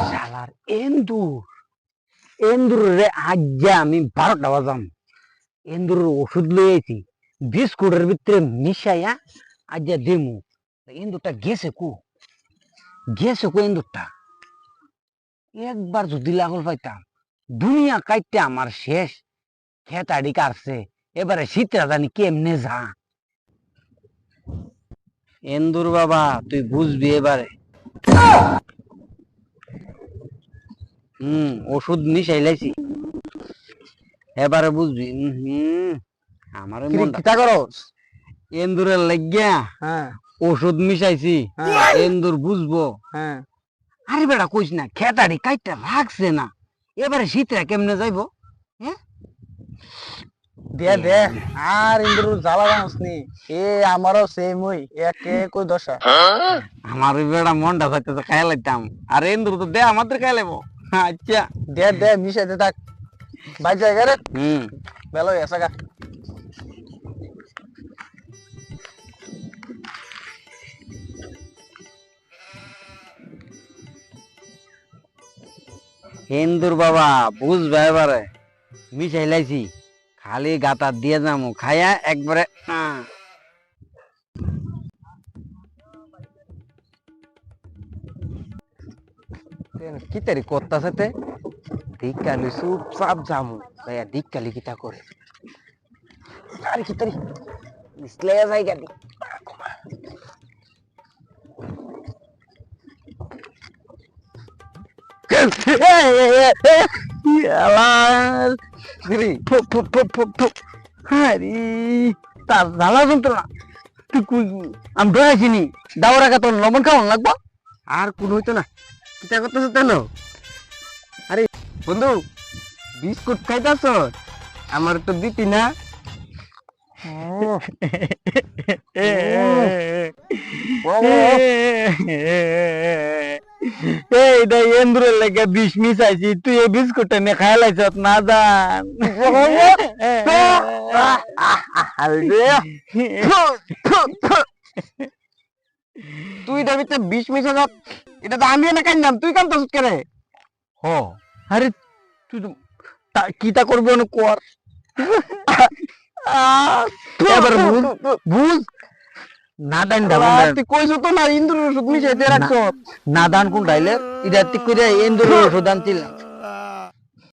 শালার এন্দুর এন্দুর রে আজ্ঞা আমি 12টা বাজাম এন্দুর ওষুধ লইছি বিস্কুটের ভিতরে মিশাইয়া আজ্ঞা দিমু এন্দুরটা গেছে কু এন্দুরটা একবার যদি লাগল পাইতাম দুনিয়া কাইতে আমার শেষ খেতাড়ি কাটছে এবারে শীতরা জানি কেমনে যা এন্দুর বাবা তুই বুঝবি এবারে ওষুধ মিশাইলাইছি এবারে বুঝবি আমার কিতা করস এন্দুরের লাগিয়া ওষুধ মিশাইছি এন্দুর বুঝবো আরে বেটা কইস না খেতাড়ি কাইটা রাখছে না এবারে শীতরা কেমনে যাইবো দে দে আর ইন্দুর জ্বালা জানসনি এ আমারও সেম ওই একে কই দশা আমার বেটা মনটা চাইতে তো খাই লাইতাম আর এন্দুর তো দে আমাদের খাই লাইবো আচ্ছা দে দে মিশাইতে থাক বাই জায়গা রে বেলো এসা গা এন্দুর বাবা বুঝবে এবারে মিশাই লাইছি খালি গাতা দিয়ে যামু খাইয়া একবারে কি তারি করতাছে দিকালি চুপচাপ যামু ভাইয়া দিকালি কিতা করে আরে কি তারি ইসলে যাই গাড়ি তার জ্বালা যন্ত্রণা তুই আমি ডরাইছিনি দাওয়ার আগে তোর লবণ খাওয়ান লাগবো আর কোন হইতো না কিতা করতেছ তেন আরে বন্ধু বিস্কুট খাইতাছ আমার তো দিতি না এইটা এন্দুরের লেগে বিষ মিশাইছি তুই এই বিস্কুটটা নিয়ে খাই লাইছ না জান তুই এটা ভিতরে বিষ মিশা যাত এটা তো আমি না কান্দাম তুই কান্দাস কেরে হ আরে তুই তো কিতা করবি অনেক কর এবার বুঝ না দান তুই কইছ তো না ইন্দুরের ওষুধ মিশাইতে রাখছ না দান কোন ডাইলে এটা ঠিক করে ইন্দুরের ওষুধ আনছিলাম